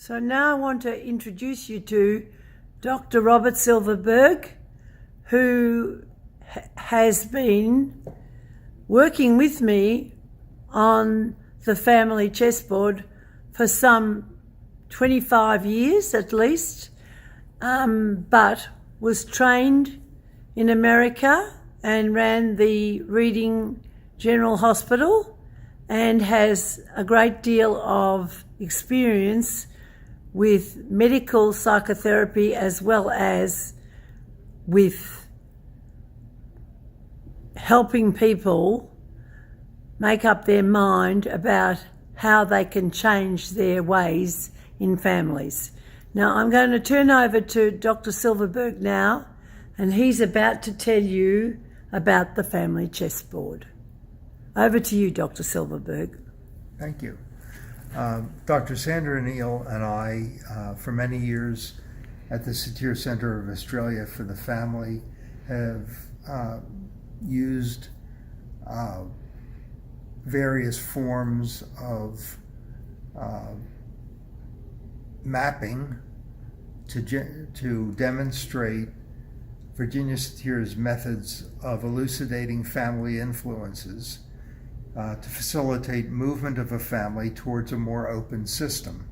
So now I want to introduce you to Dr. Robert Silverberg, who has been working with me on the family chessboard for some 25 years at least, but was trained in America and ran the Reading General Hospital and has a great deal of experience with medical psychotherapy as well as with helping people make up their mind about how they can change their ways in families. Now I'm going to turn over to Dr. Silverberg now, and he's about to tell you about the family chessboard. Over to you, Dr. Silverberg. Thank you. Dr. Sandra Neal and I, for many years at the Satir Centre of Australia for the Family, have used various forms of mapping to demonstrate Virginia Satir's methods of elucidating family influences to facilitate movement of a family towards a more open system.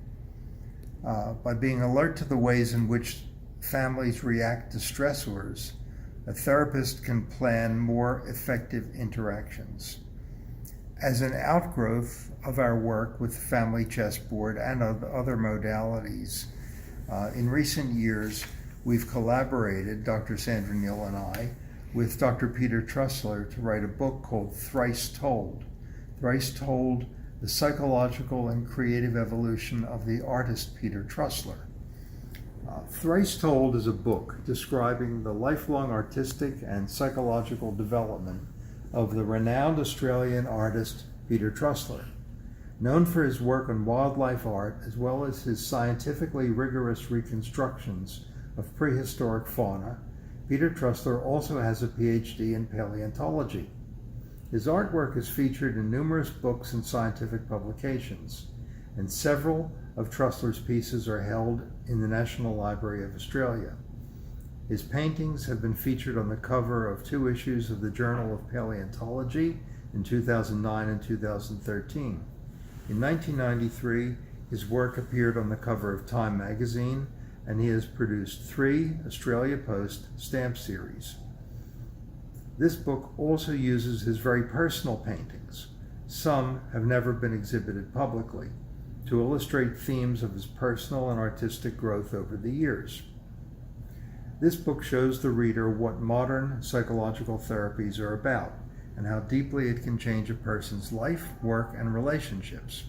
By being alert to the ways in which families react to stressors, a therapist can plan more effective interactions. As an outgrowth of our work with family chessboard and other modalities, in recent years we've collaborated, Dr. Sandra Neal and I, with Dr. Peter Trussler to write a book called Thrice Told. Thrice Told, the Psychological and Creative Evolution of the Artist Peter Trussler. Thrice Told is a book describing the lifelong artistic and psychological development of the renowned Australian artist Peter Trussler. Known for his work on wildlife art as well as his scientifically rigorous reconstructions of prehistoric fauna, Peter Trussler also has a PhD in paleontology. His artwork is featured in numerous books and scientific publications, and several of Trussler's pieces are held in the National Library of Australia. His paintings have been featured on the cover of 2 issues of the Journal of Paleontology in 2009 and 2013. In 1993, his work appeared on the cover of Time magazine, and he has produced 3 Australia Post stamp series. This book also uses his very personal paintings. Some have never been exhibited publicly, to illustrate themes of his personal and artistic growth over the years. This book shows the reader what modern psychological therapies are about and how deeply it can change a person's life, work, and relationships.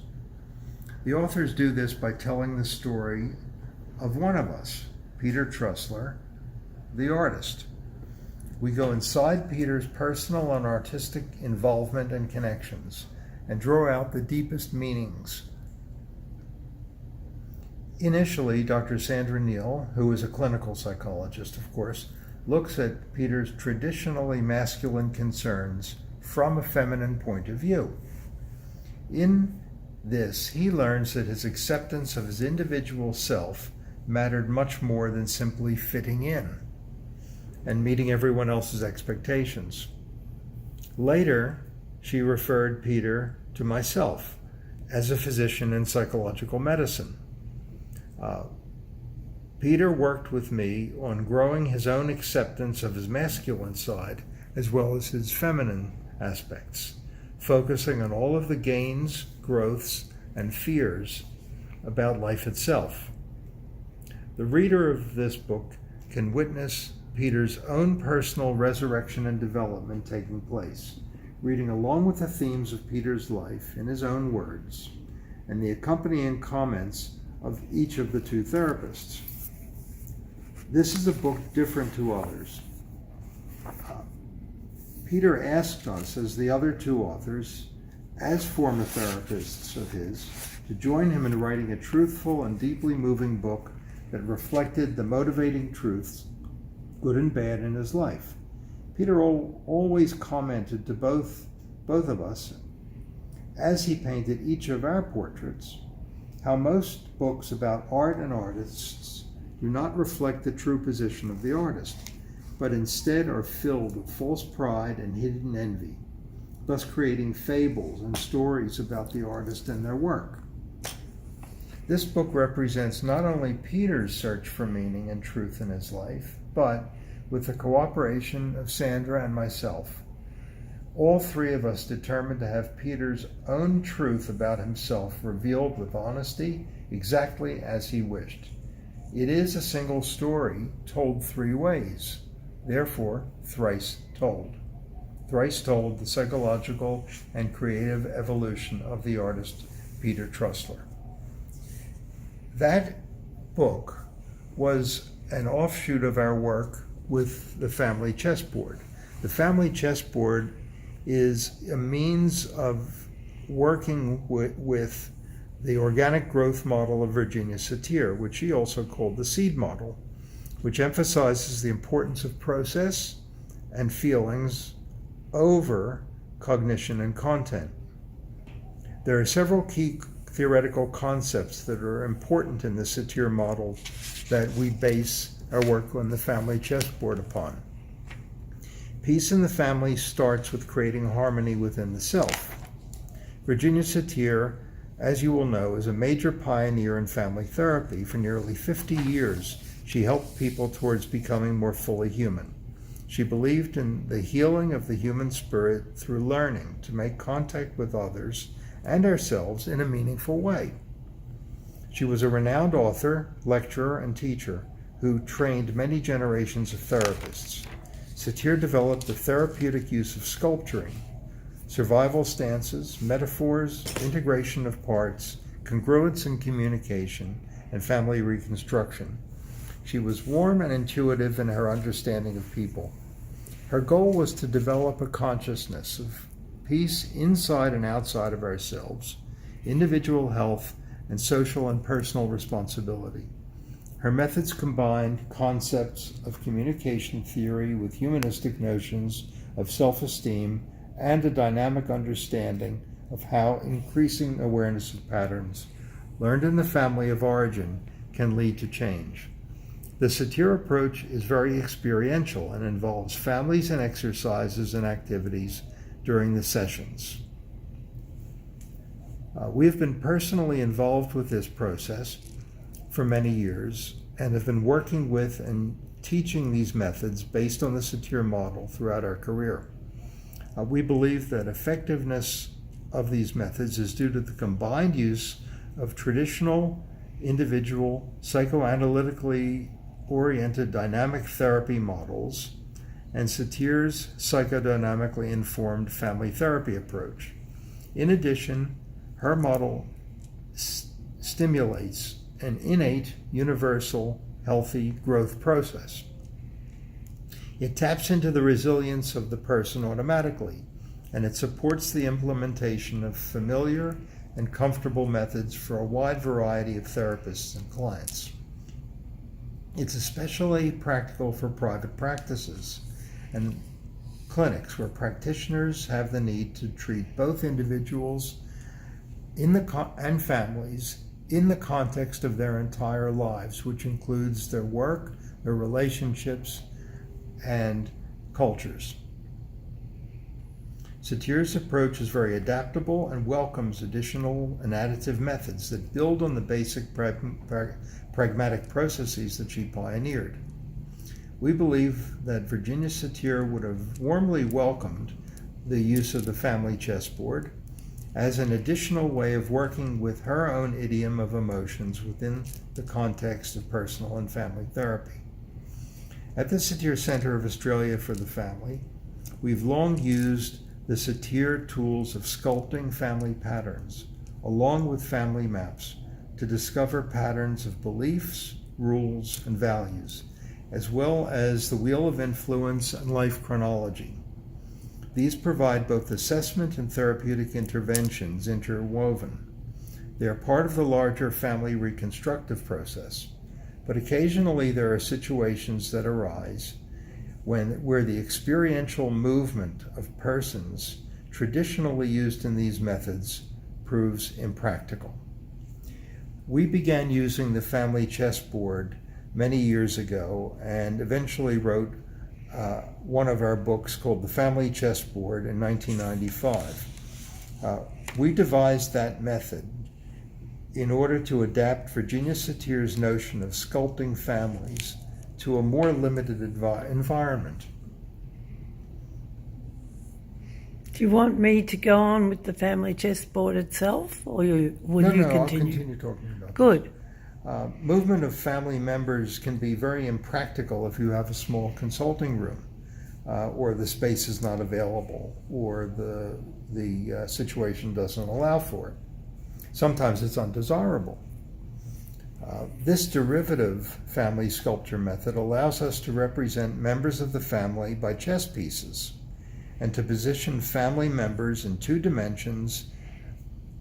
The authors do this by telling the story of one of us, Peter Trussler, the artist. We go inside Peter's personal and artistic involvement and connections and draw out the deepest meanings. Initially, Dr. Sandra Neal, who is a clinical psychologist, of course, looks at Peter's traditionally masculine concerns from a feminine point of view. In this, he learns that his acceptance of his individual self mattered much more than simply fitting in and meeting everyone else's expectations. Later, she referred Peter to myself as a physician in psychological medicine. Peter worked with me on growing his own acceptance of his masculine side as well as his feminine aspects, focusing on all of the gains, growths, and fears about life itself. The reader of this book can witness Peter's own personal resurrection and development taking place, reading along with the themes of Peter's life in his own words, and the accompanying comments of each of the 2 therapists. This is a book different to others. Peter asked us, as the other 2 authors, as former therapists of his, to join him in writing a truthful and deeply moving book that reflected the motivating truths, good and bad, in his life. Peter always commented to both of us, as he painted each of our portraits, how most books about art and artists do not reflect the true position of the artist, but instead are filled with false pride and hidden envy, thus creating fables and stories about the artist and their work. This book represents not only Peter's search for meaning and truth in his life, but, with the cooperation of Sandra and myself, all three of us determined to have Peter's own truth about himself revealed with honesty, exactly as he wished. It is a single story told three ways, therefore thrice told. Thrice told, the psychological and creative evolution of the artist Peter Trussler. That book was an offshoot of our work with the family chessboard. The family chessboard is a means of working with the organic growth model of Virginia Satir, which she also called the seed model, which emphasizes the importance of process and feelings over cognition and content. There are several key theoretical concepts that are important in the Satir model that we base our work on the family chessboard upon. Peace in the family starts with creating harmony within the self. Virginia Satir, as you will know, is a major pioneer in family therapy. For nearly 50 years, she helped people towards becoming more fully human. She believed in the healing of the human spirit through learning to make contact with others and ourselves in a meaningful way. She was a renowned author, lecturer, and teacher who trained many generations of therapists. Satir developed the therapeutic use of sculpturing, survival stances, metaphors, integration of parts, congruence in communication, and family reconstruction. She was warm and intuitive in her understanding of people. Her goal was to develop a consciousness of peace inside and outside of ourselves, individual health, and social and personal responsibility. Her methods combined concepts of communication theory with humanistic notions of self-esteem and a dynamic understanding of how increasing awareness of patterns learned in the family of origin can lead to change. The Satir approach is very experiential and involves families and exercises and activities during the sessions. We have been personally involved with this process for many years and have been working with and teaching these methods based on the Satir model throughout our career. We believe that effectiveness of these methods is due to the combined use of traditional, individual, psychoanalytically oriented dynamic therapy models and Satir's psychodynamically informed family therapy approach. In addition, her model stimulates an innate, universal, healthy growth process. It taps into the resilience of the person automatically, and it supports the implementation of familiar and comfortable methods for a wide variety of therapists and clients. It's especially practical for private practices and clinics where practitioners have the need to treat both individuals and families in the context of their entire lives, which includes their work, their relationships, and cultures. Satir's approach is very adaptable and welcomes additional and additive methods that build on the basic pragmatic processes that she pioneered. We believe that Virginia Satir would have warmly welcomed the use of the family chessboard as an additional way of working with her own idiom of emotions within the context of personal and family therapy. At the Satir Center of Australia for the Family, we've long used the Satir tools of sculpting family patterns, along with family maps, to discover patterns of beliefs, rules, and values, as well as the wheel of influence and life chronology. These provide both assessment and therapeutic interventions interwoven. They are part of the larger family reconstructive process, but occasionally there are situations that arise where the experiential movement of persons traditionally used in these methods proves impractical. We began using the family chessboard many years ago and eventually wrote one of our books called The Family Chessboard in 1995. We devised that method in order to adapt Virginia Satir's notion of sculpting families to a more limited environment. Do you want me to go on with the family chessboard itself, or will you continue? No, I'll continue talking about Good. this. Movement of family members can be very impractical if you have a small consulting room, or the space is not available, or the situation doesn't allow for it. Sometimes it's undesirable. This derivative family sculpture method allows us to represent members of the family by chess pieces and to position family members in 2 dimensions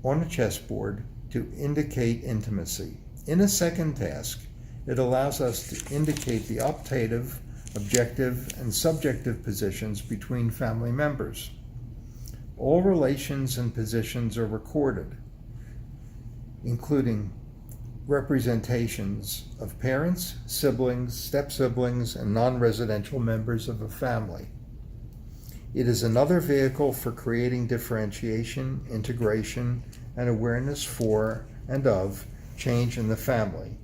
on a chessboard to indicate intimacy. In a second task, it allows us to indicate the optative, objective, and subjective positions between family members. All relations and positions are recorded, including representations of parents, siblings, step-siblings, and non-residential members of a family. It is another vehicle for creating differentiation, integration, and awareness for and of change in the family.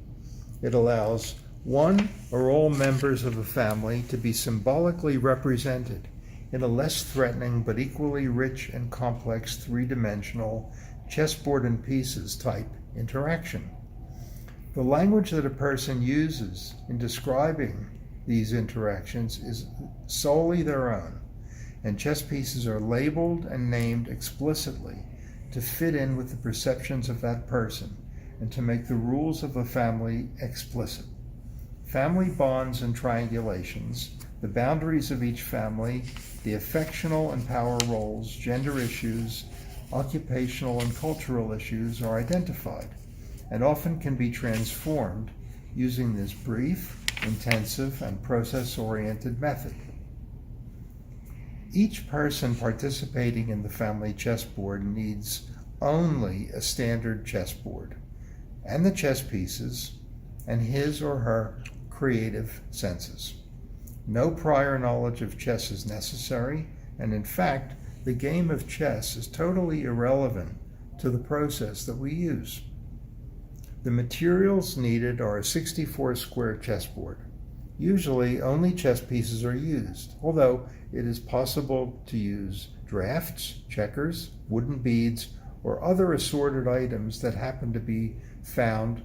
It allows one or all members of a family to be symbolically represented in a less threatening but equally rich and complex 3-dimensional chessboard and pieces type interaction. The language that a person uses in describing these interactions is solely their own, and chess pieces are labeled and named explicitly to fit in with the perceptions of that person and to make the rules of a family explicit. Family bonds and triangulations, the boundaries of each family, the affectional and power roles, gender issues, occupational and cultural issues are identified and often can be transformed using this brief, intensive, and process-oriented method. Each person participating in the family chessboard needs only a standard chessboard and the chess pieces and his or her creative senses. No prior knowledge of chess is necessary, and in fact, the game of chess is totally irrelevant to the process that we use. The materials needed are a 64-square chessboard. Usually, only chess pieces are used, although it is possible to use drafts, checkers, wooden beads, or other assorted items that happen to be found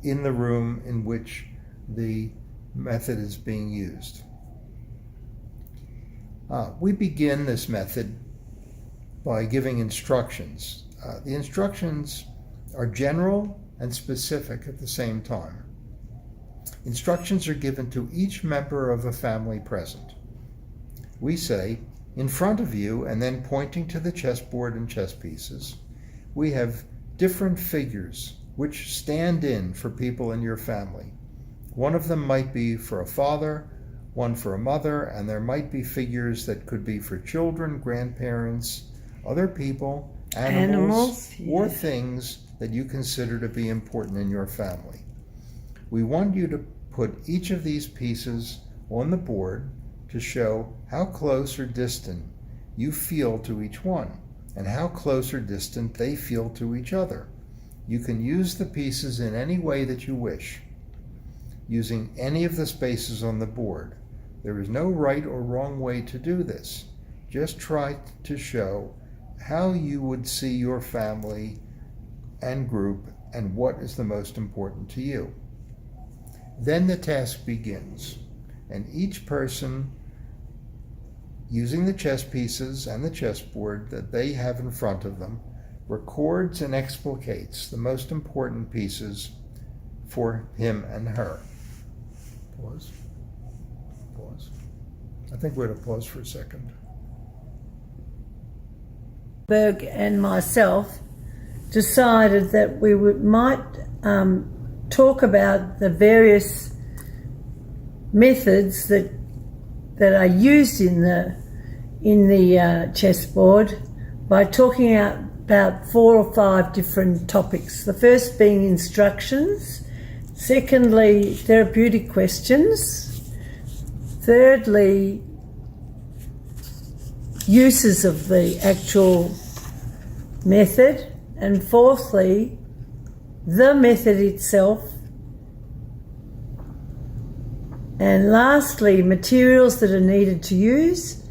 in the room in which the method is being used. We begin this method by giving instructions. The instructions are general and specific at the same time. Instructions are given to each member of a family present. We say, in front of you, and then pointing to the chessboard and chess pieces, we have different figures which stand in for people in your family. One of them might be for a father, one for a mother, and there might be figures that could be for children, grandparents, other people, animals or things that you consider to be important in your family. We want you to put each of these pieces on the board to show how close or distant you feel to each one, and how close or distant they feel to each other. You can use the pieces in any way that you wish, using any of the spaces on the board. There is no right or wrong way to do this. Just try to show how you would see your family and group and what is the most important to you. Then the task begins, and each person, using the chess pieces and the chessboard that they have in front of them, records and explicates the most important pieces for him and her. Pause. Pause. I think we're going to pause for a second. Berg and myself decided that we might talk about the various methods that are used in the chessboard by talking about 4 or 5 different topics. The first being instructions, secondly, therapeutic questions, thirdly, uses of the actual method, and fourthly, the method itself, and lastly, materials that are needed to use,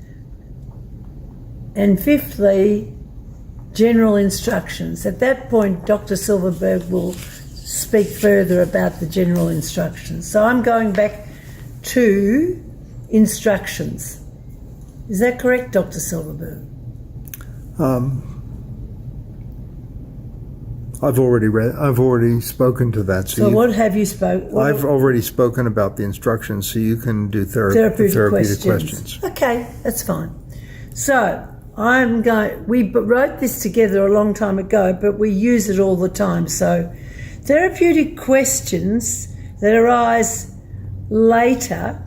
and fifthly, general instructions. At that point, Dr. Silverberg will speak further about the general instructions. So I'm going back to instructions. Is that correct, Dr. Silverberg? I've already spoken to that. So what have you spoken? I've already spoken about the instructions, so you can do therapeutic questions. Okay, that's fine. So we wrote this together a long time ago, but we use it all the time. So therapeutic questions that arise later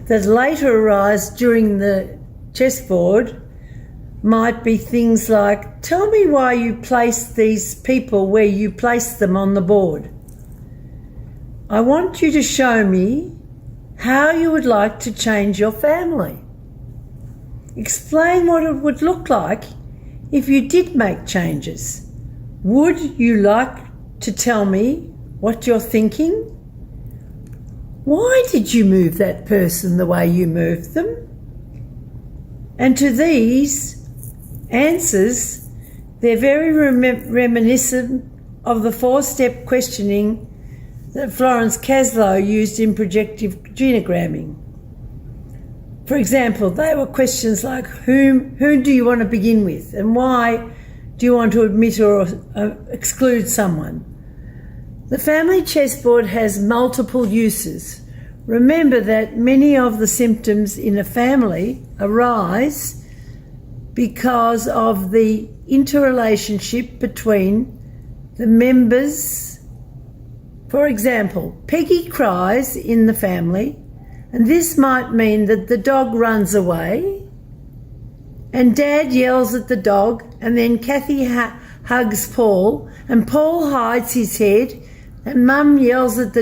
during the chessboard might be things like, tell me why you placed these people where you placed them on the board. I want you to show me how you would like to change your family. Explain what it would look like if you did make changes. Would you like to tell me what you're thinking? Why did you move that person the way you moved them? And to these answers, they're very reminiscent of the 4-step questioning that Florence Caslow used in projective genogramming. For example, they were questions like, whom do you want to begin with, and why do you want to admit or exclude someone? The family chessboard has multiple uses. Remember that many of the symptoms in a family arise because of the interrelationship between the members. For example, Peggy cries in the family, and this might mean that the dog runs away, and Dad yells at the dog, and then Kathy hugs Paul, and Paul hides his head, and Mum yells at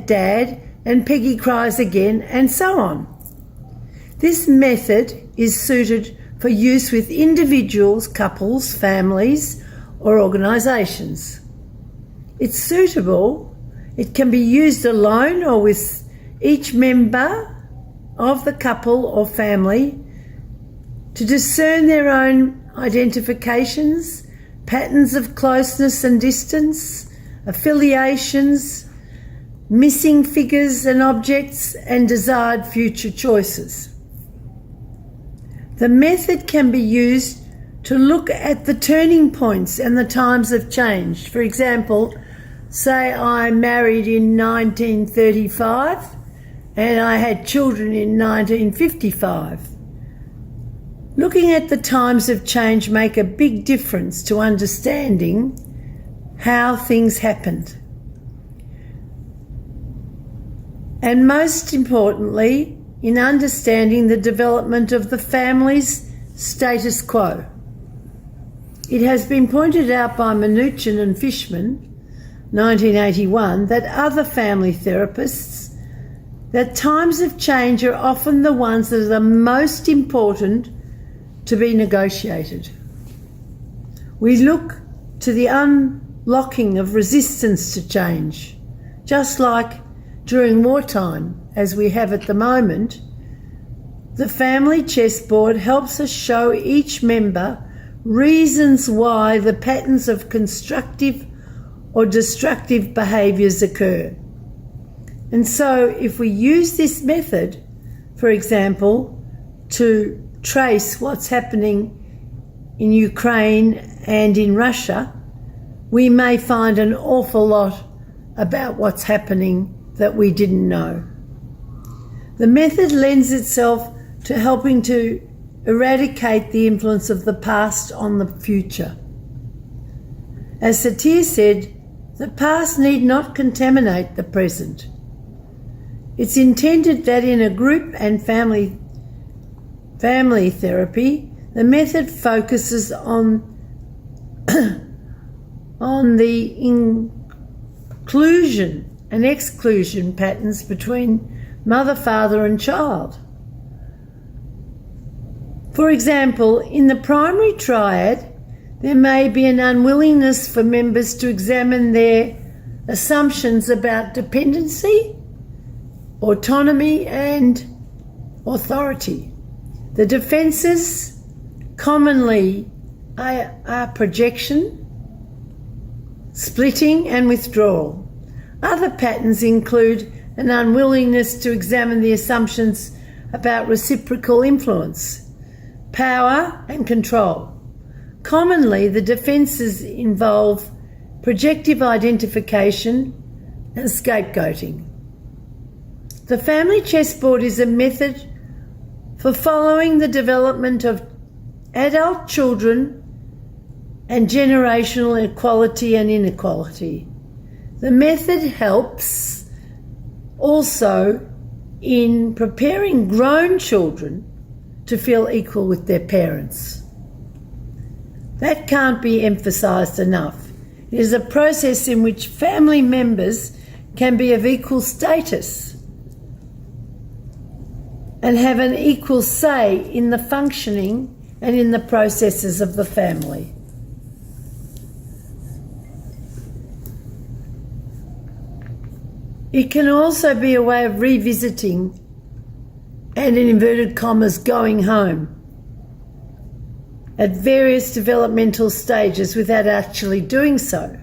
Dad, and Peggy cries again, and so on. This method is suited for use with individuals, couples, families, or organisations. It's suitable. It can be used alone or with each member of the couple or family to discern their own identifications, patterns of closeness and distance, affiliations, missing figures and objects, and desired future choices. The method can be used to look at the turning points and the times of change. For example, say I married in 1935 and I had children in 1955. Looking at the times of change make a big difference to understanding how things happened. And most importantly, in understanding the development of the family's status quo. It has been pointed out by Mnuchin and Fishman, 1981, that other family therapists, that times of change are often the ones that are the most important to be negotiated. We look to the unlocking of resistance to change, just like during wartime, as we have at the moment. The family chessboard helps us show each member reasons why the patterns of constructive or destructive behaviours occur. And so if we use this method, for example, to trace what's happening in Ukraine and in Russia, we may find an awful lot about what's happening that we didn't know. The method lends itself to helping to eradicate the influence of the past on the future. As Satir said, the past need not contaminate the present. It's intended that in a group and family therapy, The method focuses on the inclusion and exclusion patterns between mother, father and child. For example, in the primary triad, there may be an unwillingness for members to examine their assumptions about dependency, autonomy and authority. The defences commonly are projection, splitting and withdrawal. Other patterns include an unwillingness to examine the assumptions about reciprocal influence, power and control. Commonly, the defences involve projective identification and scapegoating. The family chessboard is a method for following the development of adult children and generational equality and inequality. The method helps also in preparing grown children to feel equal with their parents. That can't be emphasised enough. It is a process in which family members can be of equal status and have an equal say in the functioning and in the processes of the family. It can also be a way of revisiting and, in inverted commas, going home at various developmental stages without actually doing so.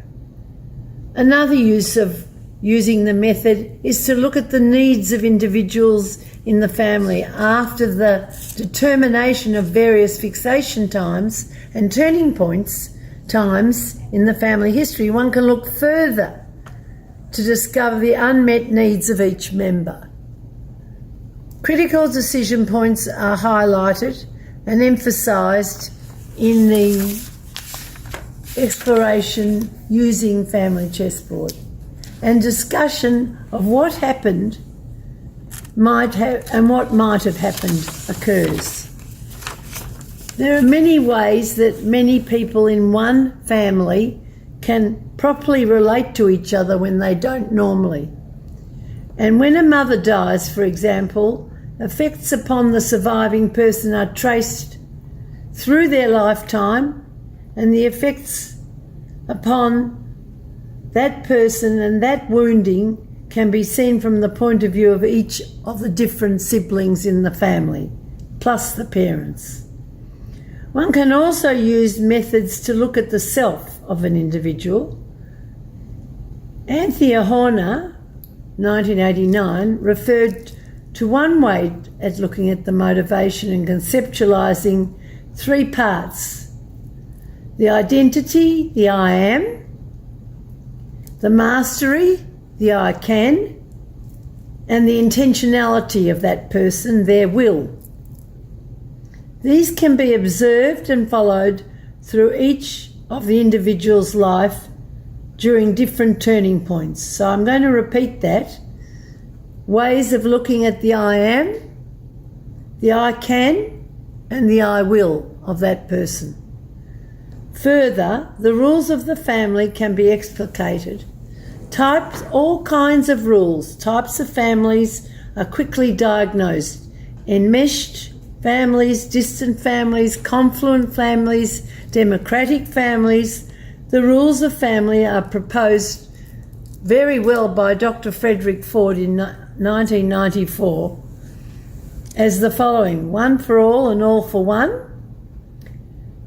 Another use of using the method is to look at the needs of individuals in the family after the determination of various fixation times and turning points times in the family history. One can look further to discover the unmet needs of each member. Critical decision points are highlighted and emphasised in the exploration using family chessboard, and discussion of what happened and what might have happened occurs. There are many ways that many people in one family can properly relate to each other when they don't normally. And when a mother dies, for example, effects upon the surviving person are traced through their lifetime, and the effects upon that person and that wounding can be seen from the point of view of each of the different siblings in the family, plus the parents. One can also use methods to look at the self of an individual. Anthea Horner, 1989, referred to one way at looking at the motivation and conceptualising three parts: the identity, the I am; the mastery, the I can; and the intentionality of that person, their will. These can be observed and followed through each of the individual's life during different turning points. So I'm going to repeat that. Ways of looking at the I am, the I can, and the I will of that person. Further, the rules of the family can be explicated. All kinds of rules, types of families are quickly diagnosed: enmeshed families, distant families, confluent families, democratic families. The rules of family are proposed very well by Dr. Frederick Ford in 1994 as the following: one for all and all for one,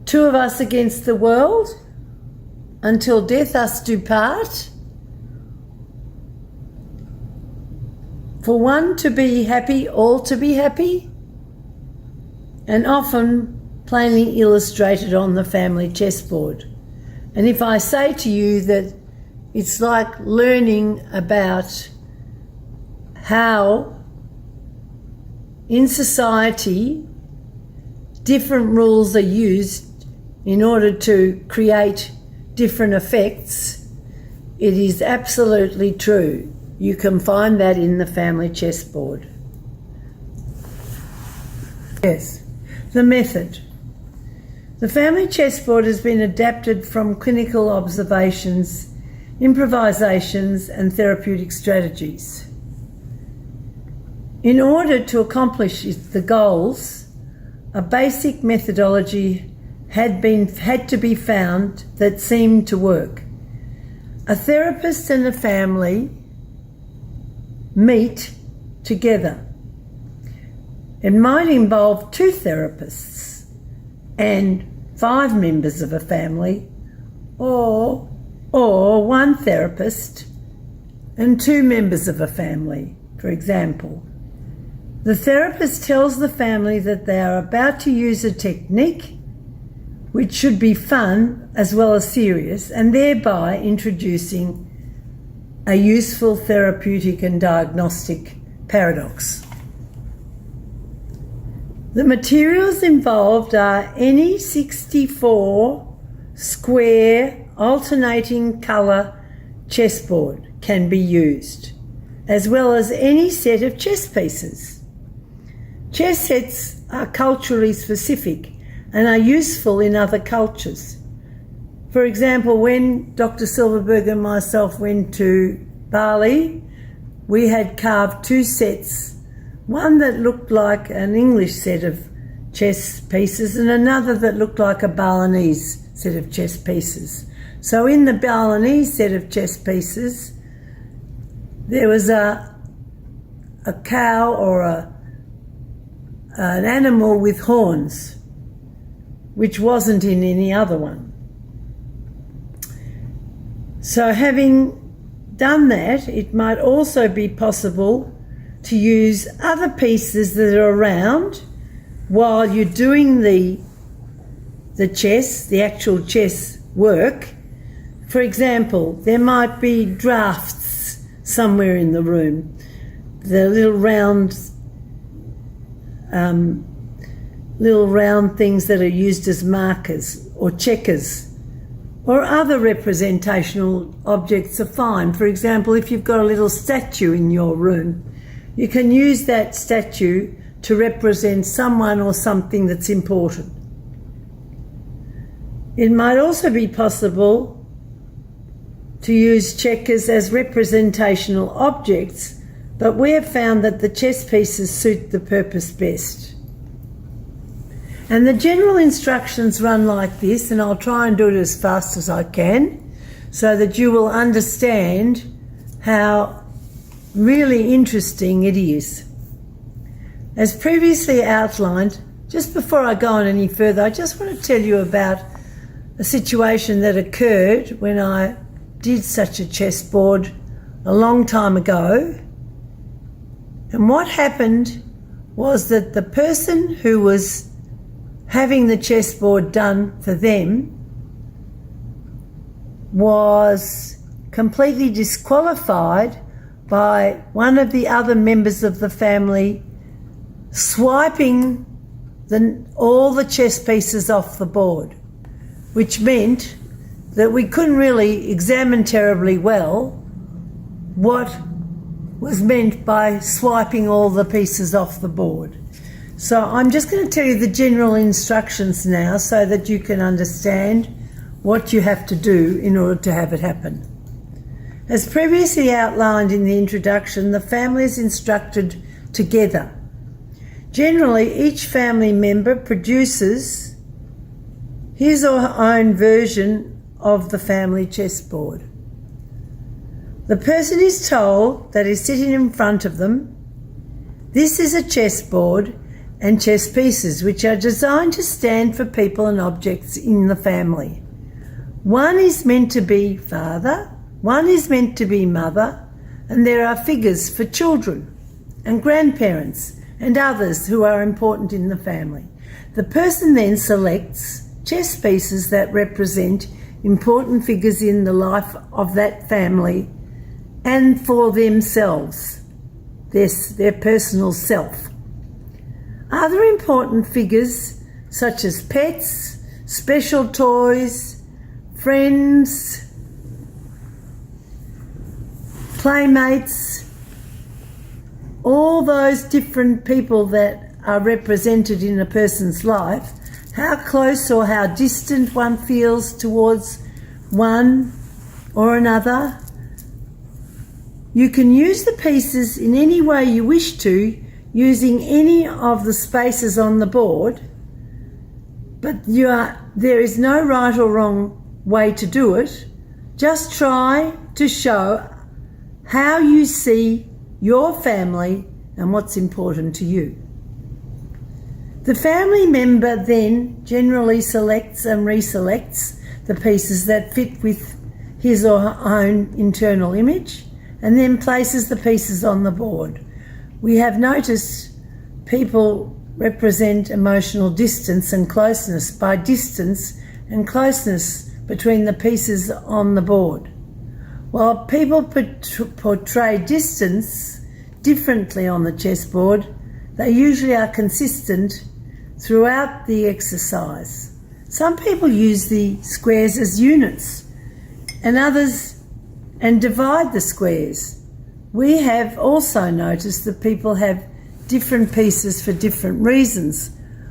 two of us against the world, until death us do part, for one to be happy, all to be happy, and often plainly illustrated on the family chessboard. And if I say to you that it's like learning about how in society different rules are used in order to create different effects, it is absolutely true. You can find that in the family chessboard. Yes, the method. The family chessboard has been adapted from clinical observations, improvisations and therapeutic strategies. In order to accomplish the goals, a basic methodology had to be found that seemed to work. A therapist and a family meet together. It might involve 2 therapists and 5 members of a family, or 1 therapist and 2 members of a family, for example. The therapist tells the family that they are about to use a technique which should be fun as well as serious, and thereby introducing a useful therapeutic and diagnostic paradox. The materials involved are any 64 square alternating colour chessboard can be used, as well as any set of chess pieces. Chess sets are culturally specific and are useful in other cultures. For example, when Dr. Silverberg and myself went to Bali, we had carved 2 sets, one that looked like an English set of chess pieces and another that looked like a Balinese set of chess pieces. So in the Balinese set of chess pieces, there was a cow or an animal with horns, which wasn't in any other one. So having done that, it might also be possible to use other pieces that are around while you're doing the chess, the actual chess work. For example, there might be drafts somewhere in the room, the little round things that are used as markers or checkers, or other representational objects are fine. For example, if you've got a little statue in your room, you can use that statue to represent someone or something that's important. It might also be possible to use checkers as representational objects, but we have found that the chess pieces suit the purpose best. And the general instructions run like this, and I'll try and do it as fast as I can so that you will understand how really interesting it is. As previously outlined, just before I go on any further, I just want to tell you about a situation that occurred when I did such a chessboard a long time ago. And what happened was that the person who was having the chessboard done for them was completely disqualified by one of the other members of the family swiping all the chess pieces off the board, which meant that we couldn't really examine terribly well what was meant by swiping all the pieces off the board. So I'm just going to tell you the general instructions now so that you can understand what you have to do in order to have it happen. As previously outlined in the introduction, the family is instructed together. Generally, each family member produces his or her own version of the family chessboard. The person is told that is sitting in front of them, this is a chessboard and chess pieces which are designed to stand for people and objects in the family. One is meant to be father, one is meant to be mother, and there are figures for children and grandparents and others who are important in the family. The person then selects chess pieces that represent important figures in the life of that family and for themselves, their personal self. Other important figures such as pets, special toys, friends, playmates, all those different people that are represented in a person's life how close or how distant one feels towards one or another. You can use the pieces in any way you wish to, using any of the spaces on the board, but there is no right or wrong way to do it. Just try to show how you see your family and what's important to you. The family member then generally selects and reselects the pieces that fit with his or her own internal image, and then places the pieces on the board. We have noticed people represent emotional distance and closeness by distance and closeness between the pieces on the board. While people portray distance differently on the chessboard, they usually are consistent throughout the exercise. Some people use the squares as units and divide the squares. We have also noticed that people have different pieces for different reasons.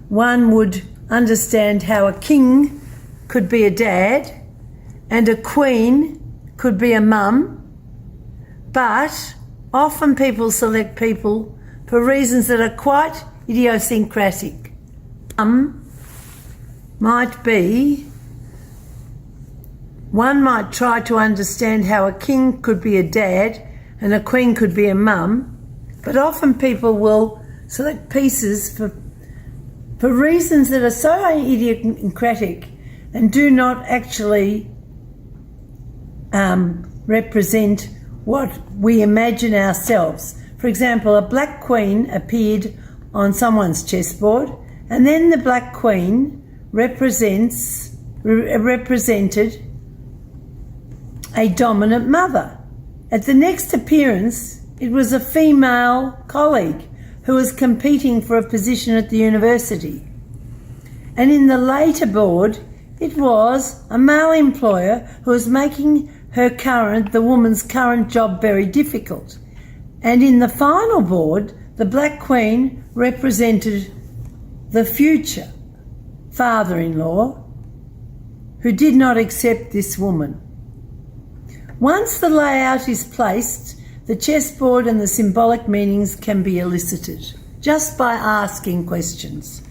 One would understand how a king could be a dad and a queen could be a mum, but often people select people for reasons that are quite idiosyncratic. One might try to understand how a king could be a dad and a queen could be a mum, but often people will select pieces for reasons that are so idiosyncratic and do not actually represent what we imagine ourselves. For example, a black queen appeared on someone's chessboard, and then the black queen represented a dominant mother. At the next appearance, it was a female colleague who was competing for a position at the university. And in the later board, it was a male employer who was making the woman's current job very difficult. And in the final board, the black queen represented the future father-in-law who did not accept this woman. Once the layout is placed, the chessboard and the symbolic meanings can be elicited just by asking questions.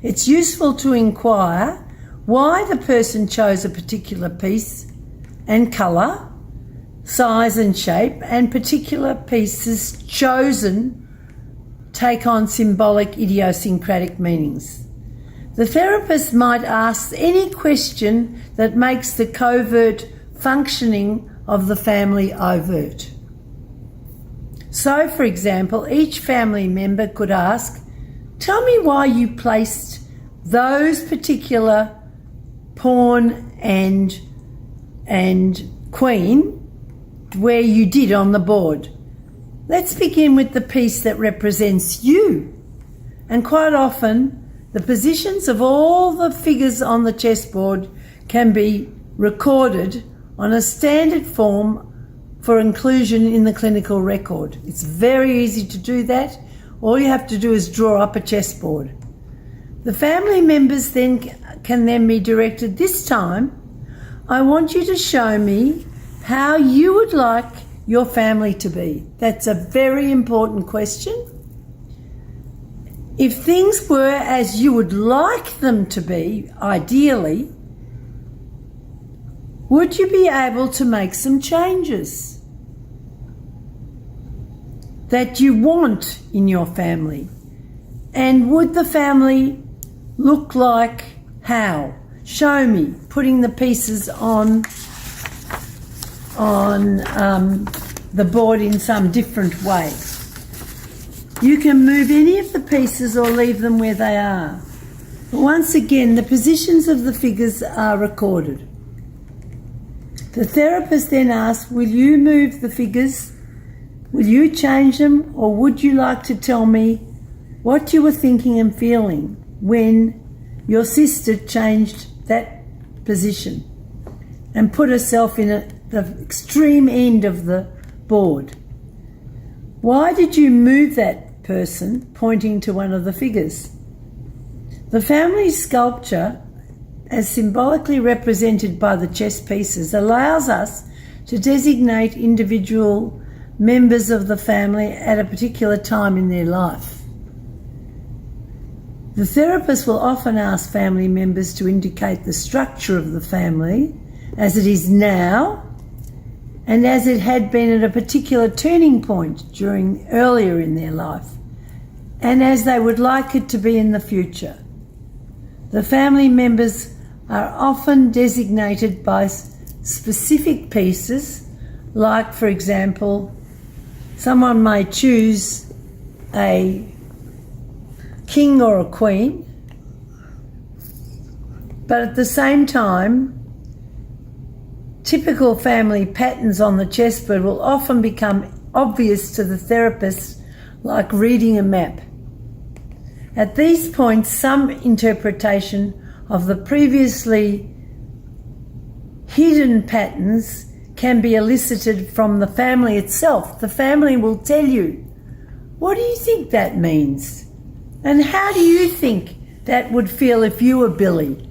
It's useful to inquire why the person chose a particular piece and colour, size and shape, and particular pieces chosen take on symbolic idiosyncratic meanings. The therapist might ask any question that makes the covert functioning of the family overt. So, for example, each family member could ask, "Tell me why you placed those particular pawn and queen where you did on the board. Let's begin with the piece that represents you." And quite often, the positions of all the figures on the chessboard can be recorded on a standard form for inclusion in the clinical record. It's very easy to do that. All you have to do is draw up a chessboard. The family members can then be directed, "This time, I want you to show me how you would like your family to be." That's a very important question. If things were as you would like them to be, ideally, would you be able to make some changes that you want in your family? And would the family look like how? Show me, putting the pieces on the board in some different way. You can move any of the pieces or leave them where they are. But once again, the positions of the figures are recorded. The therapist then asks, "Will you move the figures? Will you change them, or would you like to tell me what you were thinking and feeling when your sister changed that position and put herself in the extreme end of the board? Why did you move that person?" pointing to one of the figures. The family sculpture, as symbolically represented by the chess pieces, allows us to designate individual members of the family at a particular time in their life. The therapist will often ask family members to indicate the structure of the family as it is now and as it had been at a particular turning point earlier in their life, and as they would like it to be in the future. The family members are often designated by specific pieces, like, for example, someone may choose a king or a queen, but at the same time, typical family patterns on the chessboard will often become obvious to the therapist, like reading a map. At these points, some interpretation of the previously hidden patterns can be elicited from the family itself. The family will tell you, what do you think that means? And how do you think that would feel if you were Billy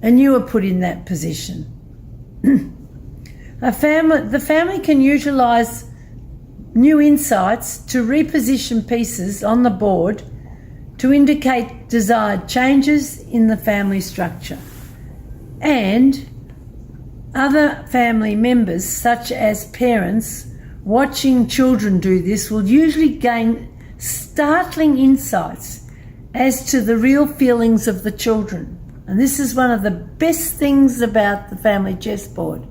and you were put in that position? The family can utilise new insights to reposition pieces on the board to indicate desired changes in the family structure. And other family members, such as parents, watching children do this will usually gain startling insights as to the real feelings of the children. And this is one of the best things about the family chessboard.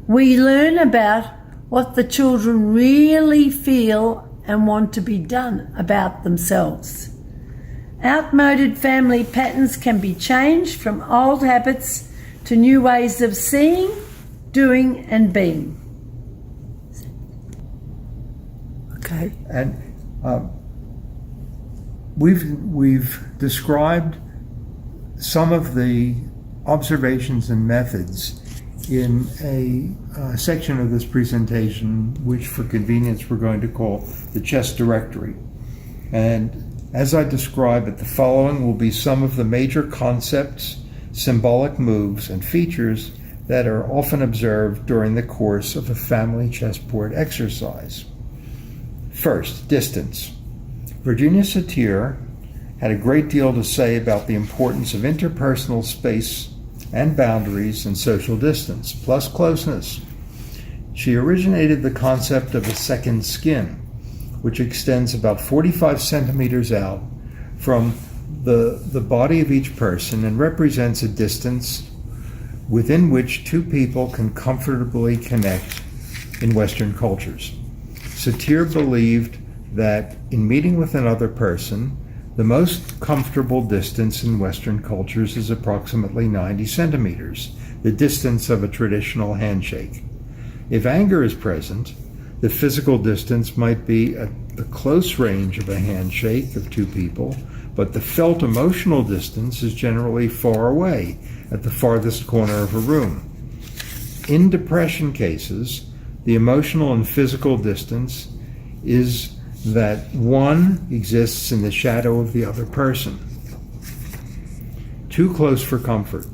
We learn about what the children really feel and want to be done about themselves. Outmoded family patterns can be changed from old habits to new ways of seeing, doing and being. Okay. And we've described some of the observations and methods in a section of this presentation, which for convenience we're going to call the chess directory. And as I describe it, the following will be some of the major concepts, symbolic moves, and features that are often observed during the course of a family chessboard exercise. First, distance. Virginia Satir had a great deal to say about the importance of interpersonal space and boundaries and social distance, plus closeness. She originated the concept of a second skin, which extends about 45 centimeters out from the body of each person and represents a distance within which two people can comfortably connect in Western cultures. Satir believed that in meeting with another person, the most comfortable distance in Western cultures is approximately 90 centimeters, the distance of a traditional handshake. If anger is present, the physical distance might be at the close range of a handshake of two people, but the felt emotional distance is generally far away, at the farthest corner of a room. In depression cases, the emotional and physical distance is that one exists in the shadow of the other person. Too close for comfort.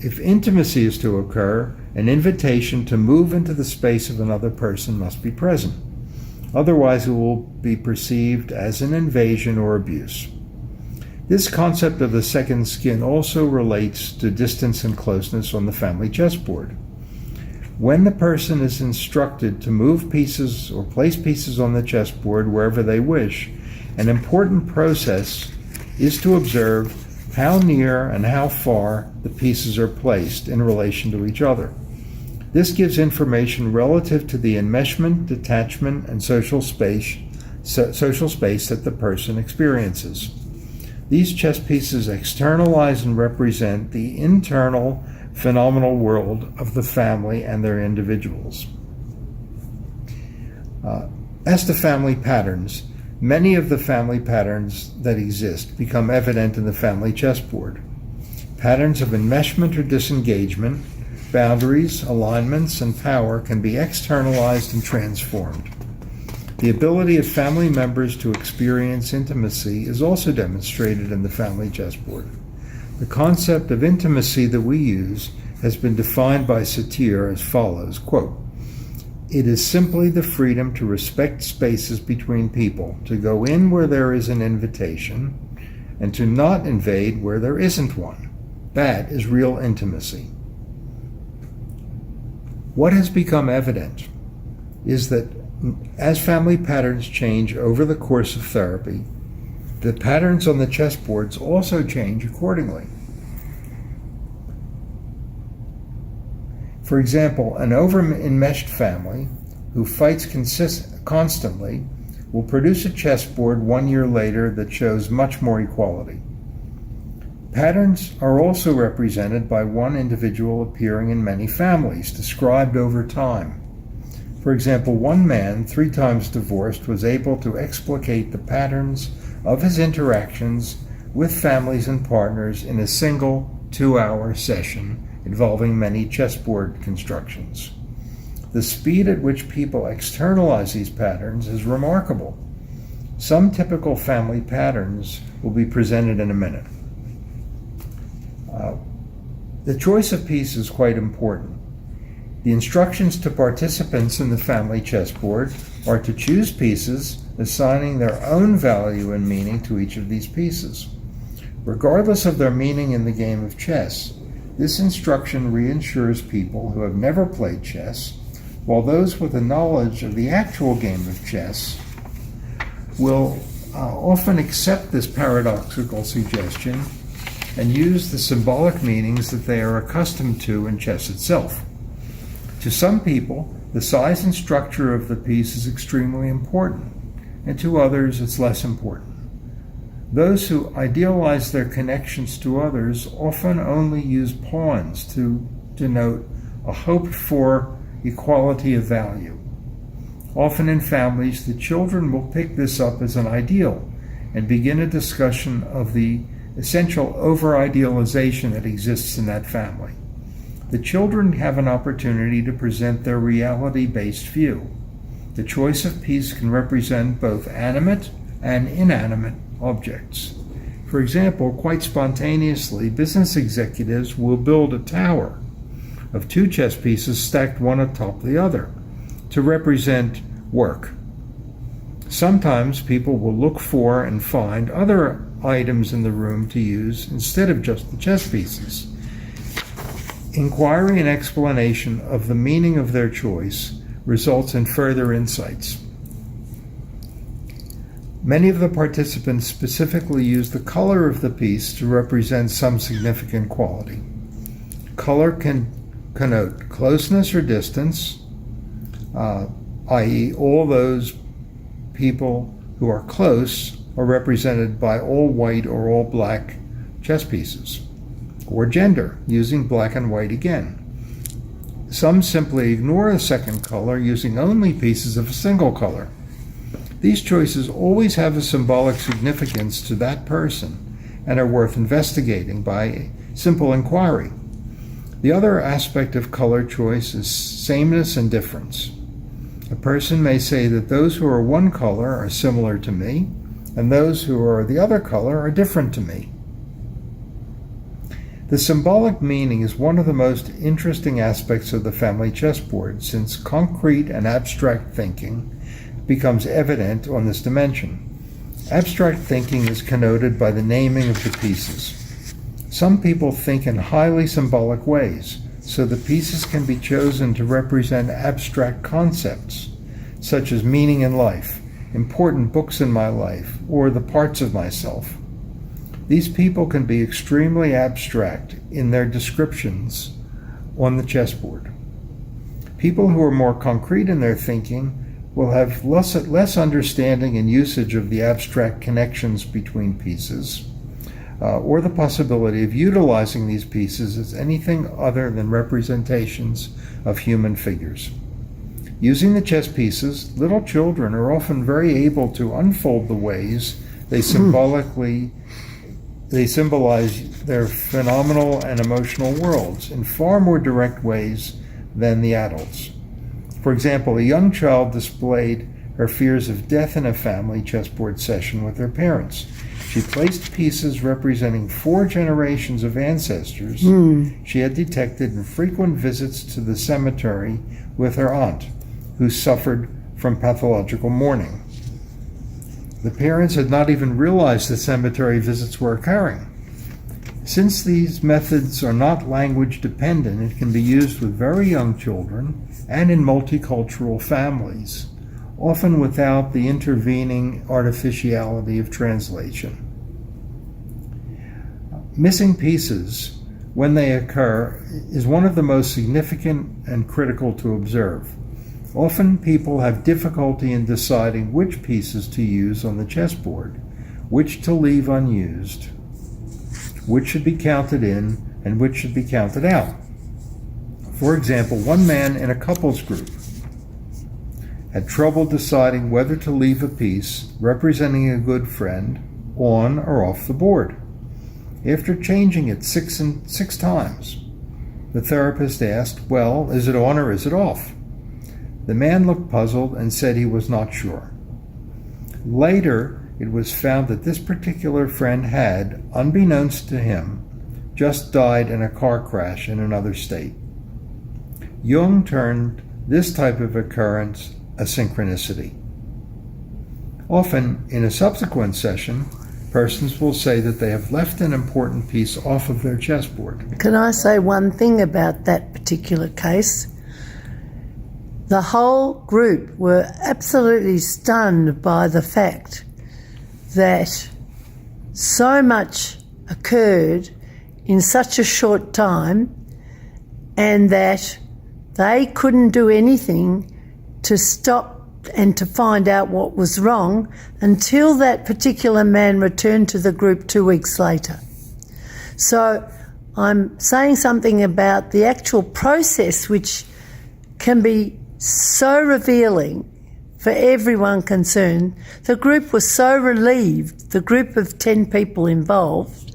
If intimacy is to occur, an invitation to move into the space of another person must be present. Otherwise, it will be perceived as an invasion or abuse. This concept of the second skin also relates to distance and closeness on the family chessboard. When the person is instructed to move pieces or place pieces on the chessboard wherever they wish, an important process is to observe how near and how far the pieces are placed in relation to each other. This gives information relative to the enmeshment, detachment, and social space that the person experiences. These chess pieces externalize and represent the internal phenomenal world of the family and their individuals. As to family patterns, many of the family patterns that exist become evident in the family chessboard. Patterns of enmeshment or disengagement, boundaries, alignments, and power can be externalized and transformed. The ability of family members to experience intimacy is also demonstrated in the family chessboard. The concept of intimacy that we use has been defined by Satir as follows, quote, "It is simply the freedom to respect spaces between people, to go in where there is an invitation, and to not invade where there isn't one. That is real intimacy." What has become evident is that as family patterns change over the course of therapy, the patterns on the chessboards also change accordingly. For example, an over-enmeshed family who fights constantly will produce a chessboard 1 year later that shows much more equality. Patterns are also represented by one individual appearing in many families, described over time. For example, one man, 3 times divorced, was able to explicate the patterns of his interactions with families and partners in a single 2-hour session involving many chessboard constructions. The speed at which people externalize these patterns is remarkable. Some typical family patterns will be presented in a minute. The choice of piece is quite important. The instructions to participants in the family chessboard are to choose pieces, assigning their own value and meaning to each of these pieces. Regardless of their meaning in the game of chess, this instruction reassures people who have never played chess, while those with a knowledge of the actual game of chess will often accept this paradoxical suggestion and use the symbolic meanings that they are accustomed to in chess itself. To some people, the size and structure of the piece is extremely important, and to others it's less important. Those who idealize their connections to others often only use pawns to denote a hoped-for equality of value. Often in families, the children will pick this up as an ideal and begin a discussion of the essential over-idealization that exists in that family. The children have an opportunity to present their reality-based view. The choice of piece can represent both animate and inanimate objects. For example, quite spontaneously, business executives will build a tower of 2 chess pieces stacked one atop the other to represent work. Sometimes people will look for and find other items in the room to use instead of just the chess pieces. Inquiry and explanation of the meaning of their choice results in further insights. Many of the participants specifically use the color of the piece to represent some significant quality. Color can connote closeness or distance, i.e., all those people who are close are represented by all white or all black chess pieces, or gender, using black and white again. Some simply ignore a second color, using only pieces of a single color. These choices always have a symbolic significance to that person and are worth investigating by simple inquiry. The other aspect of color choice is sameness and difference. A person may say that those who are one color are similar to me, and those who are the other color are different to me. The symbolic meaning is one of the most interesting aspects of the family chessboard, since concrete and abstract thinking becomes evident on this dimension. Abstract thinking is connoted by the naming of the pieces. Some people think in highly symbolic ways, so the pieces can be chosen to represent abstract concepts, such as meaning in life, important books in my life, or the parts of myself. These people can be extremely abstract in their descriptions on the chessboard. People who are more concrete in their thinking will have less understanding and usage of the abstract connections between pieces, or the possibility of utilizing these pieces as anything other than representations of human figures. Using the chess pieces, little children are often very able to unfold the ways they symbolize their phenomenal and emotional worlds in far more direct ways than the adults. For example, a young child displayed her fears of death in a family chessboard session with her parents. She placed pieces representing 4 generations of ancestors she had detected in frequent visits to the cemetery with her aunt, who suffered from pathological mourning. The parents had not even realized the cemetery visits were occurring. Since these methods are not language dependent, it can be used with very young children and in multicultural families, often without the intervening artificiality of translation. Missing pieces, when they occur, is one of the most significant and critical to observe. Often people have difficulty in deciding which pieces to use on the chessboard, which to leave unused, which should be counted in, and which should be counted out. For example, one man in a couples group had trouble deciding whether to leave a piece representing a good friend on or off the board. After changing it six times, the therapist asked, "Well, is it on or is it off?" The man looked puzzled and said he was not sure. Later, it was found that this particular friend had, unbeknownst to him, just died in a car crash in another state. Jung termed this type of occurrence a synchronicity. Often, in a subsequent session, persons will say that they have left an important piece off of their chessboard. Can I say one thing about that particular case? The whole group were absolutely stunned by the fact that so much occurred in such a short time and that they couldn't do anything to stop and to find out what was wrong until that particular man returned to the group 2 weeks later. So I'm saying something about the actual process, which can be so revealing for everyone concerned. The group was so relieved, the group of 10 people involved,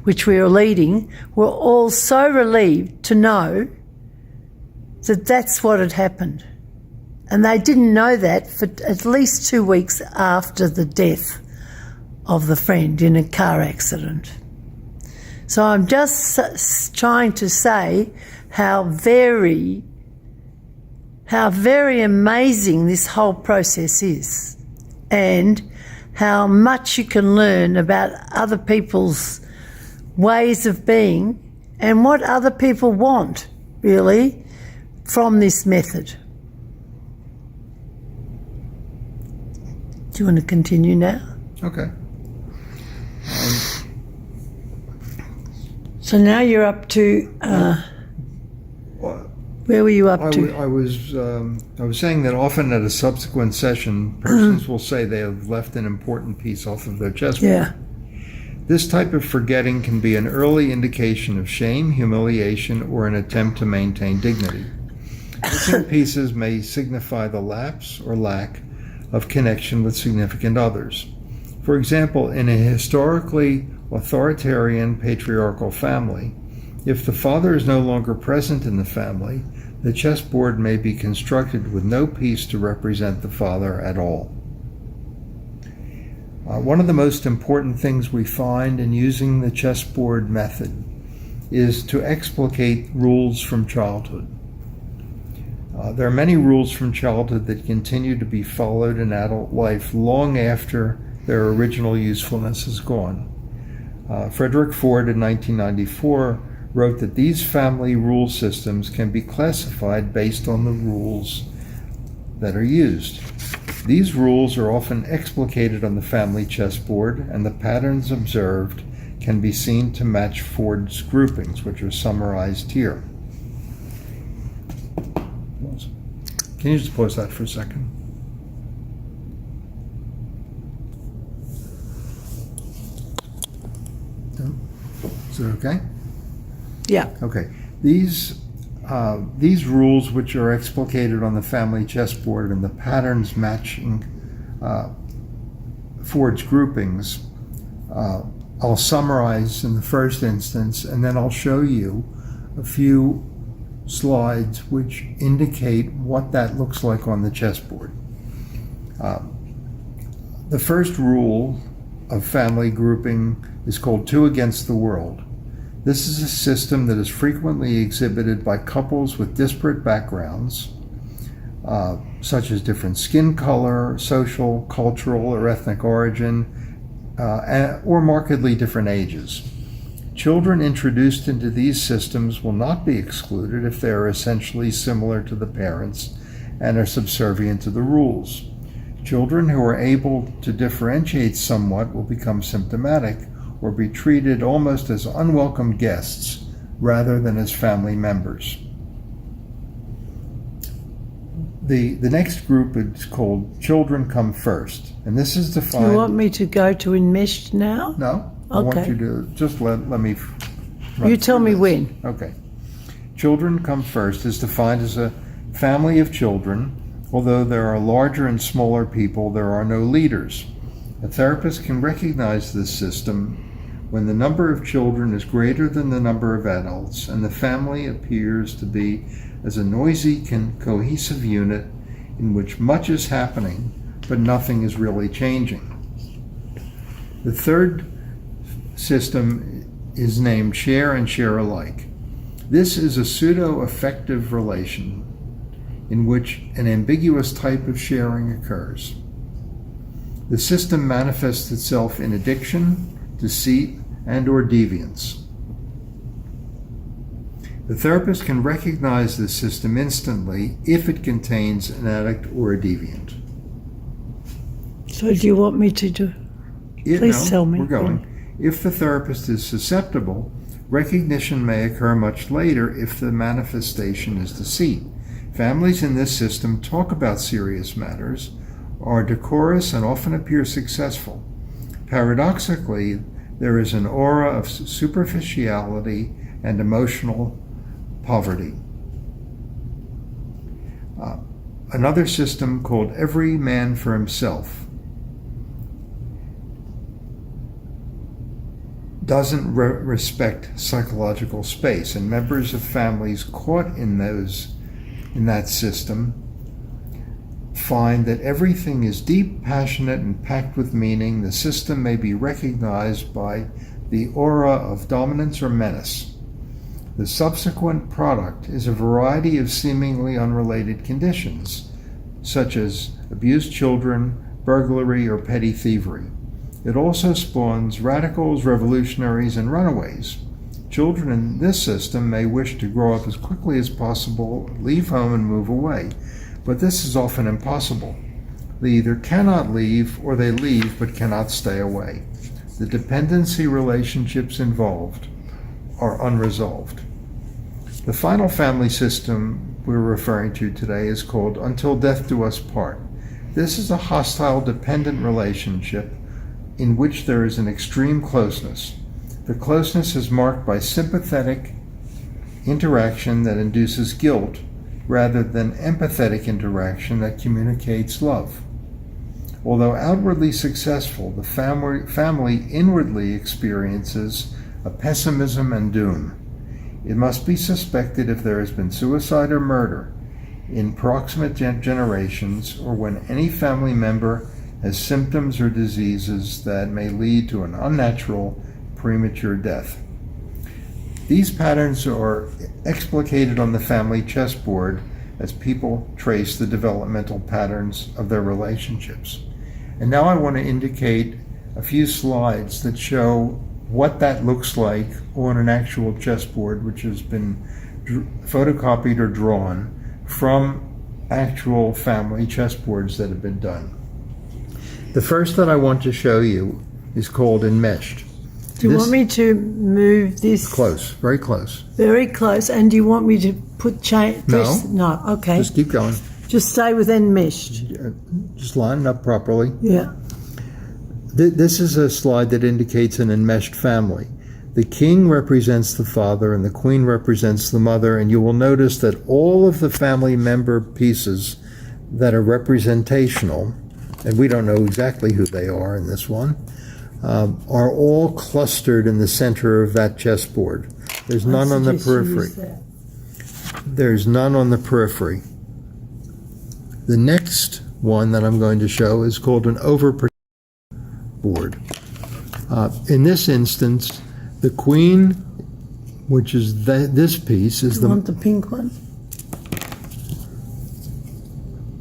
which we were leading, were all so relieved to know that that's what had happened. And they didn't know that for at least 2 weeks after the death of the friend in a car accident. So I'm just trying to say how very amazing this whole process is, and how much you can learn about other people's ways of being and what other people want, really, from this method. Do you want to continue now? Okay. So now you're up to, where were you up to? I was saying that often at a subsequent session, persons will say they have left an important piece off of their chessboard. Yeah. This type of forgetting can be an early indication of shame, humiliation, or an attempt to maintain dignity. Missing pieces may signify the lapse or lack of connection with significant others. For example, in a historically authoritarian patriarchal family, if the father is no longer present in the family, the chessboard may be constructed with no piece to represent the father at all. One of the most important things we find in using the chessboard method is to explicate rules from childhood. There are many rules from childhood that continue to be followed in adult life long after their original usefulness is gone. Frederick Ford in 1994 wrote that these family rule systems can be classified based on the rules that are used. These rules are often explicated on the family chessboard, and the patterns observed can be seen to match Ford's groupings, which are summarized here. Can you just pause that for a second? Is it okay? Yeah. Okay. These rules, which are explicated on the family chessboard, and the patterns matching Ford's groupings, I'll summarize in the first instance, and then I'll show you a few slides which indicate what that looks like on the chessboard. The first rule of family grouping is called two against the world. This is a system that is frequently exhibited by couples with disparate backgrounds, such as different skin color, social, cultural, or ethnic origin, or markedly different ages. Children introduced into these systems will not be excluded if they are essentially similar to the parents and are subservient to the rules. Children who are able to differentiate somewhat will become symptomatic or be treated almost as unwelcome guests rather than as family members. The next group is called Children Come First, and this is defined... Do you want me to go to enmeshed now? No, I Okay. want you to just let me... You tell me when. Okay. Children Come First is defined as a family of children. Although there are larger and smaller people, there are no leaders. A therapist can recognize this system when the number of children is greater than the number of adults and the family appears to be as a noisy, cohesive unit in which much is happening, but nothing is really changing. The third system is named Share and Share Alike. This is a pseudo-affective relation in which an ambiguous type of sharing occurs. The system manifests itself in addiction, deceit, and/or deviance. The therapist can recognize this system instantly if it contains an addict or a deviant. So do you want me to do? Please tell me. We're going. If the therapist is susceptible, recognition may occur much later if the manifestation is deceit. Families in this system talk about serious matters, are decorous, and often appear successful. Paradoxically, there is an aura of superficiality and emotional poverty. Another system called Every Man for Himself doesn't respect psychological space, and members of families caught in that system find that everything is deep, passionate, and packed with meaning. The system may be recognized by the aura of dominance or menace. The subsequent product is a variety of seemingly unrelated conditions, such as abused children, burglary, or petty thievery. It also spawns radicals, revolutionaries, and runaways. Children in this system may wish to grow up as quickly as possible, leave home, and move away, but this is often impossible. They either cannot leave or they leave but cannot stay away. The dependency relationships involved are unresolved. The final family system we're referring to today is called Until Death Do Us Part. This is a hostile, dependent relationship in which there is an extreme closeness. The closeness is marked by sympathetic interaction that induces guilt rather than empathetic interaction that communicates love. Although outwardly successful, the family inwardly experiences a pessimism and doom. It must be suspected if there has been suicide or murder in proximate generations, or when any family member has symptoms or diseases that may lead to an unnatural premature death. These patterns are explicated on the family chessboard as people trace the developmental patterns of their relationships. And now I want to indicate a few slides that show what that looks like on an actual chessboard, which has been photocopied or drawn from actual family chessboards that have been done. The first that I want to show you is called Enmeshed. Do you want me to move this? Close, very close. Very close. And do you want me to put No, okay. Just keep going. Just stay with enmeshed. Just line it up properly. Yeah. This is a slide that indicates an enmeshed family. The king represents the father and the queen represents the mother, and you will notice that all of the family member pieces that are representational, and we don't know exactly who they are in this one, are all clustered in the center of that chessboard. There's none on the periphery. There's none on the periphery. The next one that I'm going to show is called an overprotective board. In this instance, the queen, which is this piece, is You want the pink one?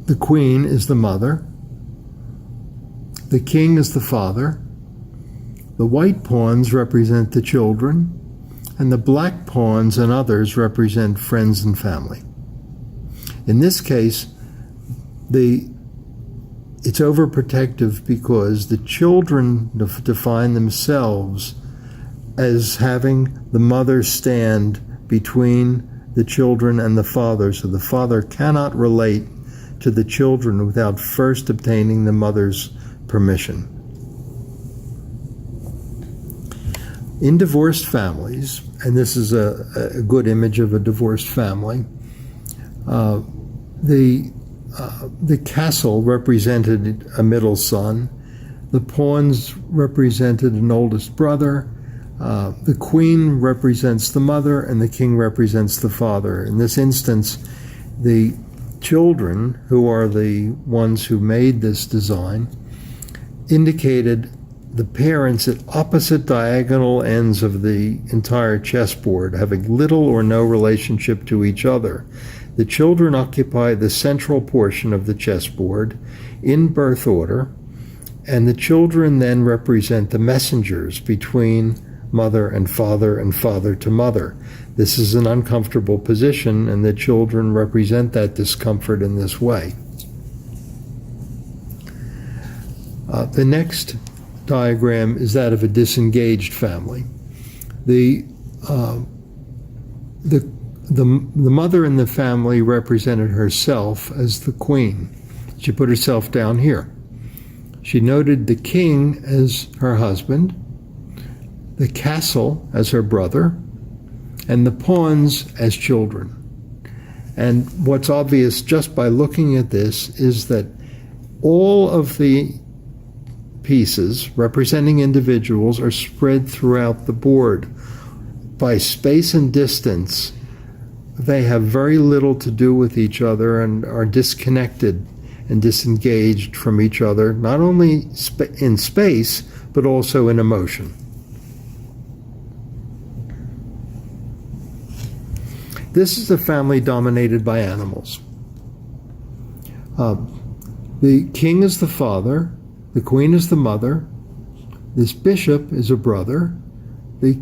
the queen is the mother, the king is the father, the white pawns represent the children, and the black pawns and others represent friends and family. In this case, it's overprotective because the children define themselves as having the mother stand between the children and the father, so the father cannot relate to the children without first obtaining the mother's permission. In divorced families, and this is a good image of a divorced family, the castle represented a middle son, the pawns represented an oldest brother, the queen represents the mother, and the king represents the father. In this instance, the children, who are the ones who made this design, indicated the parents at opposite diagonal ends of the entire chessboard, having little or no relationship to each other. The children occupy the central portion of the chessboard in birth order, and the children then represent the messengers between mother and father to mother. This is an uncomfortable position, and the children represent that discomfort in this way. The next diagram is that of a disengaged family. The mother in the family represented herself as the queen. She put herself down here. She noted the king as her husband, the castle as her brother, and the pawns as children. And what's obvious just by looking at this is that all of the pieces representing individuals are spread throughout the board. By space and distance, they have very little to do with each other and are disconnected and disengaged from each other, not only in space, but also in emotion. This is a family dominated by animals. The king is the father, the queen is the mother, this bishop is a brother, the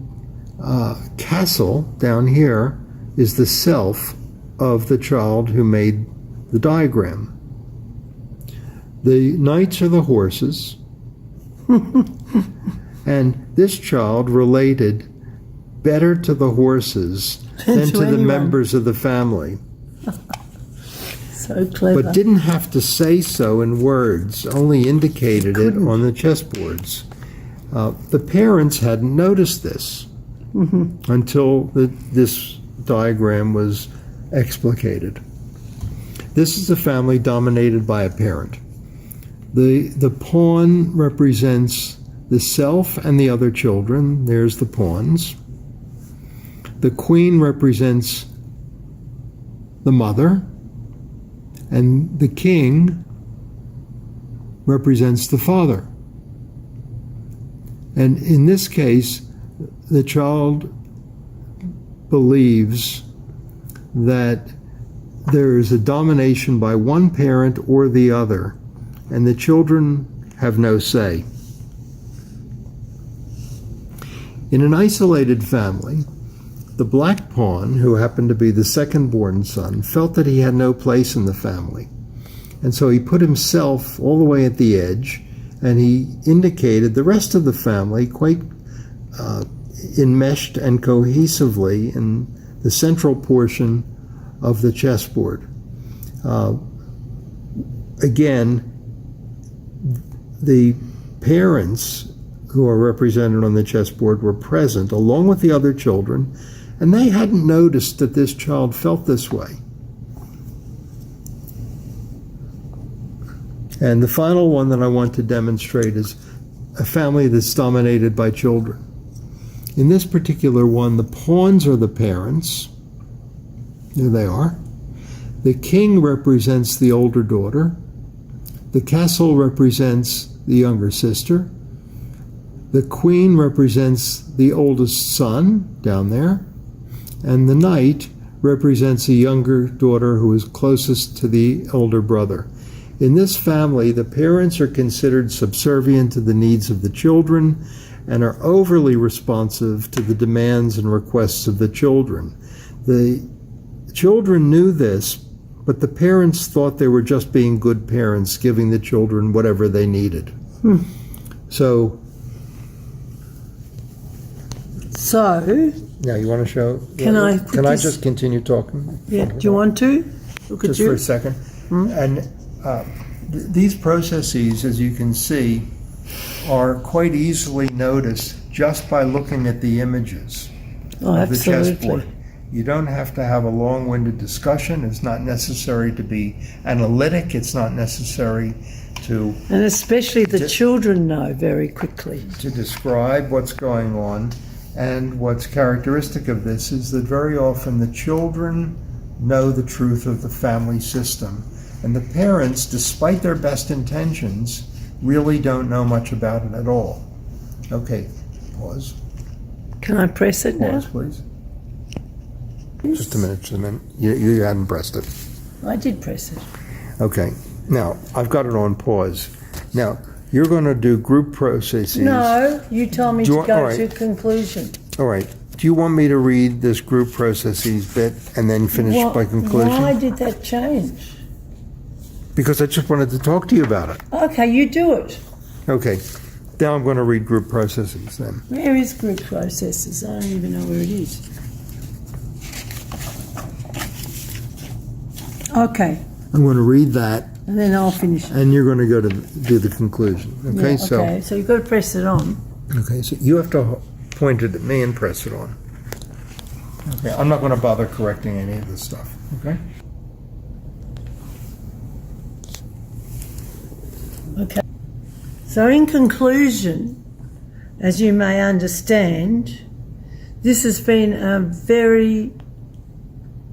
castle down here is the self of the child who made the diagram. The knights are the horses, and this child related better to the horses than to the members of the family. So clever. But didn't have to say so in words, only indicated it on the chessboards. The parents hadn't noticed this until this diagram was explicated. This is a family dominated by a parent. The pawn represents the self and the other children. There's the pawns. The queen represents the mother, and the king represents the father. And in this case, the child believes that there is a domination by one parent or the other, and the children have no say. In an isolated family, the black pawn, who happened to be the second-born son, felt that he had no place in the family. And so he put himself all the way at the edge, and he indicated the rest of the family quite enmeshed and cohesively in the central portion of the chessboard. Again, the parents who are represented on the chessboard were present along with the other children, and they hadn't noticed that this child felt this way. And the final one that I want to demonstrate is a family that's dominated by children. In this particular one, the pawns are the parents. There they are. The king represents the older daughter, The castle represents the younger sister. The queen represents the oldest son down there. And the knight represents a younger daughter who is closest to the older brother. In this family, the parents are considered subservient to the needs of the children and are overly responsive to the demands and requests of the children. The children knew this, but the parents thought they were just being good parents, giving the children whatever they needed. So now you want to show? Can I just continue talking? Yeah. Do you want to? Look Just for a second. And these processes, as you can see, are quite easily noticed just by looking at the images of the chessboard. You don't have to have a long-winded discussion. It's not necessary to be analytic. It's not necessary to... And especially the children know very quickly. ...to describe what's going on. And what's characteristic of this is that very often the children know the truth of the family system. And the parents, despite their best intentions, really don't know much about it at all. Okay, pause. Can I press it now? Pause, please. Just a minute. You hadn't pressed it. I did press it. Okay, now I've got it on pause. Now, you're going to do group processes. No, you told me to go to conclusion. All right. Do you want me to read this group processes bit and then finish by conclusion? Why did that change? Because I just wanted to talk to you about it. Okay, you do it. Okay. Now I'm going to read group processes then. Where is group processes? I don't even know where it is. Okay. I'm going to read that. And then I'll finish it. And you're going to go to do the conclusion. Okay, yeah, okay. So you've got to press it on. Okay, so you have to point it at me and press it on. Okay, I'm not going to bother correcting any of this stuff. Okay? Okay. So in conclusion, as you may understand, this has been a very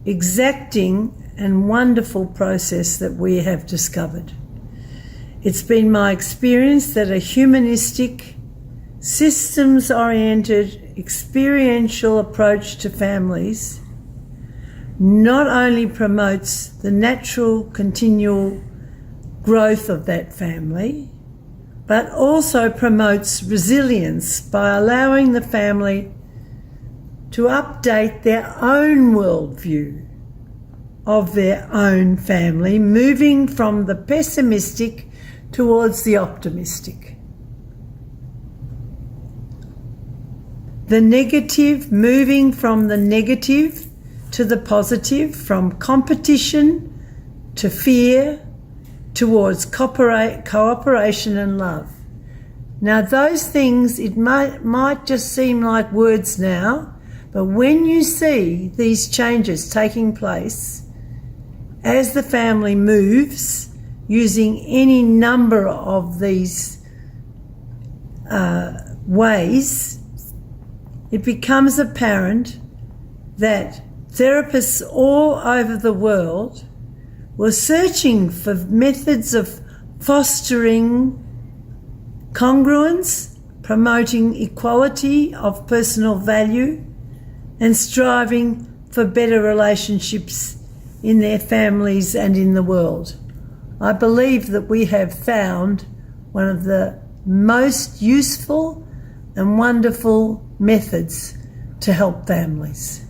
exacting and wonderful process that we have discovered. It's been my experience that a humanistic, systems-oriented, experiential approach to families not only promotes the natural, continual growth of that family, but also promotes resilience by allowing the family to update their own worldview of their own family, moving from the pessimistic towards the optimistic. The negative, moving from the negative to the positive, from competition to fear towards cooperation and love. Now those things, it might just seem like words now, but when you see these changes taking place as the family moves using any number of these ways, it becomes apparent that therapists all over the world were searching for methods of fostering congruence, promoting equality of personal value, and striving for better relationships in their families and in the world. I believe that we have found one of the most useful and wonderful methods to help families.